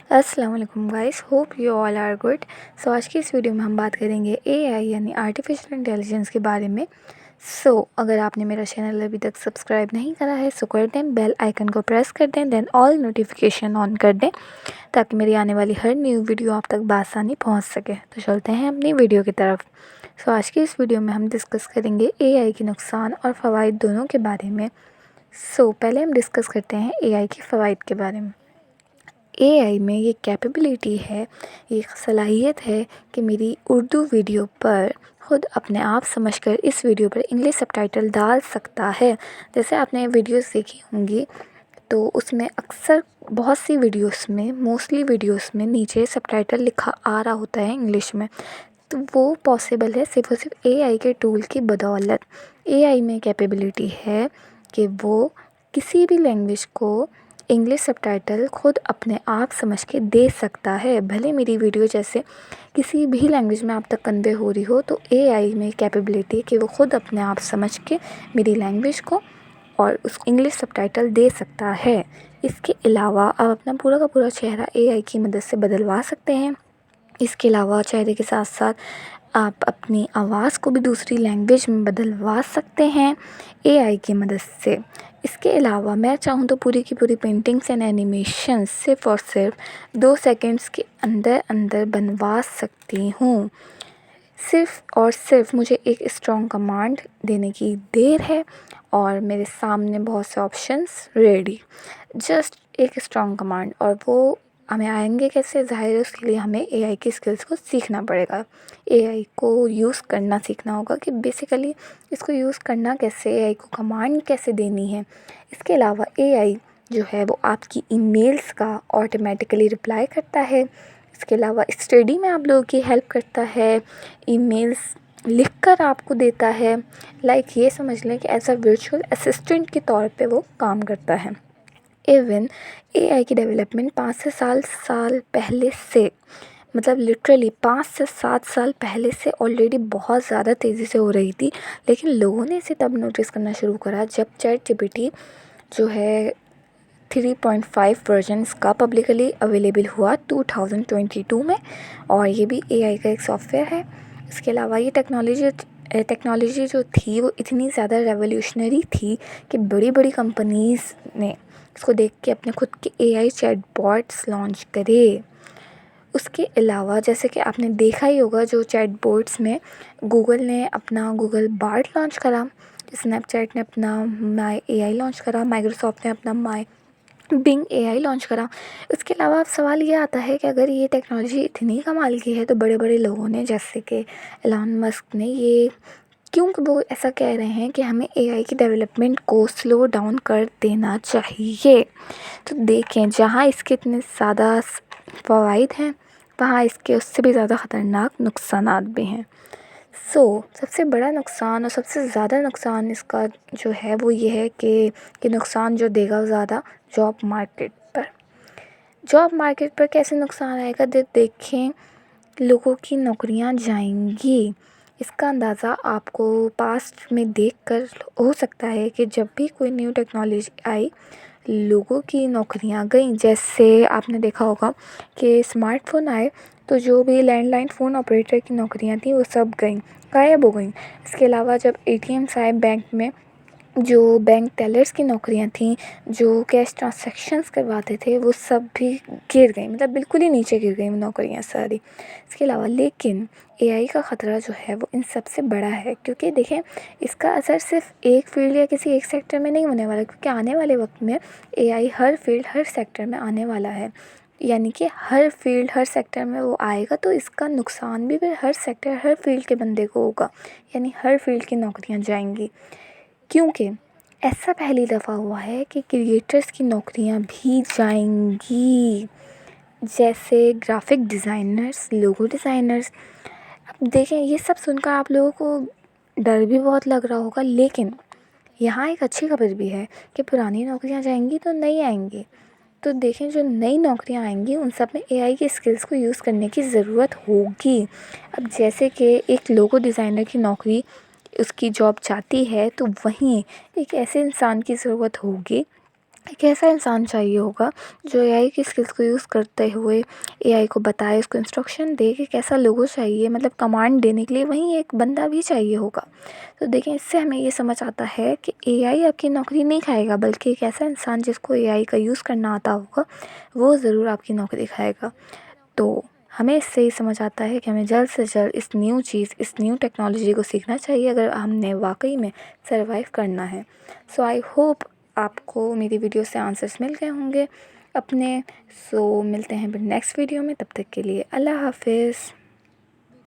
अस्सलाम वालेकुम guys, hope you all are good. So आज की इस वीडियो में हम बात करेंगे एआई यानी आर्टिफिशियल इंटेलिजेंस के बारे में। अगर आपने मेरा चैनल अभी तक सब्सक्राइब नहीं करा है सो कर दें, बेल आइकन को प्रेस कर दें, देन ऑल नोटिफिकेशन ऑन कर दें ताकि मेरी आने वाली हर न्यू वीडियो आप तक बआसानी पहुंच सके। तो चलते हैं अपनी वीडियो की तरफ। आज की इस वीडियो में हम डिस्कस करेंगे एआई के नुकसान और फ़वाइद दोनों के बारे में। पहले हम डिस्कस करते हैं एआई के फ़वाइद के बारे में। एआई में ये कैपेबिलिटी है, ये सलाहियत है कि मेरी उर्दू वीडियो पर ख़ुद अपने आप समझकर इस वीडियो पर इंग्लिश सबटाइटल डाल सकता है। जैसे आपने वीडियोस देखी होंगी तो उसमें अक्सर बहुत सी वीडियोस में, मोस्टली वीडियोस में नीचे सबटाइटल लिखा आ रहा होता है इंग्लिश में। तो वो पॉसिबल है सिर्फ़ और सिर्फ एआई के टूल की बदौलत। एआई में कैपेबिलिटी है कि वो किसी भी लैंग्वेज को इंग्लिश सबटाइटल ख़ुद अपने आप समझ के दे सकता है। भले मेरी वीडियो जैसे किसी भी लैंग्वेज में आप तक कन्वे हो रही हो, तो एआई में कैपेबिलिटी कि वो ख़ुद अपने आप समझ के मेरी लैंग्वेज को और उस इंग्लिश सबटाइटल दे सकता है। इसके अलावा आप अपना पूरा का पूरा चेहरा एआई की मदद से बदलवा सकते हैं। इसके अलावा चेहरे के साथ साथ आप अपनी आवाज़ को भी दूसरी लैंग्वेज में बदलवा सकते हैं एआई की मदद से। इसके अलावा मैं चाहूँ तो पूरी की पूरी पेंटिंग्स एंड एनिमेशन सिर्फ़ और सिर्फ 2 सेकंड्स के अंदर अंदर बनवा सकती हूँ। सिर्फ़ और सिर्फ मुझे एक स्ट्रॉन्ग कमांड देने की देर है और मेरे सामने बहुत से ऑप्शंस रेडी। जस्ट एक स्ट्रॉन्ग कमांड, और वो हमें आएंगे कैसे? ज़ाहिर है उसके लिए हमें एआई की स्किल्स को सीखना पड़ेगा। एआई को यूज़ करना सीखना होगा कि बेसिकली इसको यूज़ करना कैसे, एआई को कमांड कैसे देनी है। इसके अलावा एआई जो है वो आपकी ईमेल्स का ऑटोमेटिकली रिप्लाई करता है। इसके अलावा स्टडी में आप लोगों की हेल्प करता है, ईमेल्स लिख कर आपको देता है। ये समझ लें कि एज अ वर्चुअल असिस्टेंट के तौर पे वो काम करता है। इवन एआई की डेवलपमेंट 5 से 7 साल पहले से, मतलब लिटरली 5 से 7 साल पहले से ऑलरेडी बहुत ज़्यादा तेज़ी से हो रही थी। लेकिन लोगों ने इसे तब नोटिस करना शुरू करा जब चैटजीपीटी जो है 3.5 वर्जन का पब्लिकली अवेलेबल हुआ 2022 में, और ये भी एआई का एक सॉफ्टवेयर है। इसके अलावा ये टेक्नोलॉजी जो थी वो इतनी ज़्यादा रेवोल्यूशनरी थी कि बड़ी बड़ी कंपनीज़ ने इसको देख के अपने खुद के एआई चैटबॉट्स लॉन्च करे। उसके अलावा जैसे कि आपने देखा ही होगा, जो चैटबॉट्स में गूगल ने अपना गूगल बार्ड लॉन्च करा, स्नैपचैट ने अपना माई एआई लॉन्च करा, माइक्रोसॉफ्ट ने अपना माई बिंग एआई लॉन्च करा। इसके अलावा अब सवाल ये आता है कि अगर ये टेक्नोलॉजी इतनी कमाल की है तो बड़े बड़े लोगों ने जैसे कि एलन मस्क ने ये क्यों वो ऐसा कह रहे हैं कि हमें एआई की डेवलपमेंट को स्लो डाउन कर देना चाहिए। तो देखें, जहाँ इसके इतने ज़्यादा फ़वाइद हैं वहाँ इसके उससे भी ज़्यादा ख़तरनाक नुकसानात भी हैं। सबसे बड़ा नुकसान और सबसे ज़्यादा नुकसान इसका जो है वो ये है कि नुकसान जो देगा ज़्यादा जॉब मार्केट पर। जॉब मार्केट पर कैसे नुकसान आएगा? देखें, लोगों की नौकरियां जाएंगी। इसका अंदाज़ा आपको पास्ट में देखकर हो सकता है कि जब भी कोई न्यू टेक्नोलॉजी आई लोगों की नौकरियां गईं। जैसे आपने देखा होगा कि स्मार्टफ़ोन आए तो जो भी लैंडलाइन फ़ोन ऑपरेटर की नौकरियां थी वो सब गईं, गायब हो गईं। इसके अलावा जब एटीएम्स आए बैंक में, जो बैंक टेलर्स की नौकरियां थीं, जो कैश ट्रांसैक्शंस करवाते थे, वो सब भी गिर गई, मतलब बिल्कुल ही नीचे गिर गई नौकरियां सारी। इसके अलावा लेकिन एआई का ख़तरा जो है वो इन सब से बड़ा है, क्योंकि देखें इसका असर सिर्फ एक फील्ड या किसी एक सेक्टर में नहीं होने वाला, क्योंकि आने वाले वक्त में एआई हर फील्ड हर सेक्टर में आने वाला है। यानी कि हर फील्ड हर सेक्टर में वो आएगा तो इसका नुकसान भी फिर हर सेक्टर हर फील्ड के बंदे को होगा, यानी हर फील्ड की नौकरियां जाएंगी। क्योंकि ऐसा पहली दफ़ा हुआ है कि क्रिएटर्स की नौकरियां भी जाएंगी, जैसे ग्राफिक डिज़ाइनर्स, लोगो डिज़ाइनर्स। अब देखें, ये सब सुनकर आप लोगों को डर भी बहुत लग रहा होगा, लेकिन यहाँ एक अच्छी खबर भी है कि पुरानी नौकरियां जाएंगी तो नई आएंगी। तो देखें, जो नई नौकरियां आएंगी उन सब में एआई की स्किल्स को यूज़ करने की ज़रूरत होगी। अब जैसे कि एक लोगो डिज़ाइनर की नौकरी उसकी जॉब जाती है, तो वहीं एक ऐसे इंसान की ज़रूरत होगी एक ऐसा इंसान चाहिए होगा जो एआई की स्किल्स को यूज़ करते हुए एआई को बताए, उसको इंस्ट्रक्शन दे कि कैसा लोगो चाहिए, मतलब कमांड देने के लिए वहीं एक बंदा भी चाहिए होगा। तो देखें, इससे हमें ये समझ आता है कि एआई आपकी नौकरी नहीं खाएगा, बल्कि एक ऐसा इंसान जिसको एआई का यूज़ करना आता होगा वो ज़रूर आपकी नौकरी खाएगा। तो हमें इससे ही समझ आता है कि हमें जल्द से जल्द इस न्यू टेक्नोलॉजी को सीखना चाहिए अगर हमने वाकई में सर्वाइव करना है। सो आई होप आपको मेरी वीडियो से आंसर्स मिल गए होंगे अपने। सो मिलते हैं फिर नेक्स्ट वीडियो में, तब तक के लिए अल्लाह हाफिज़।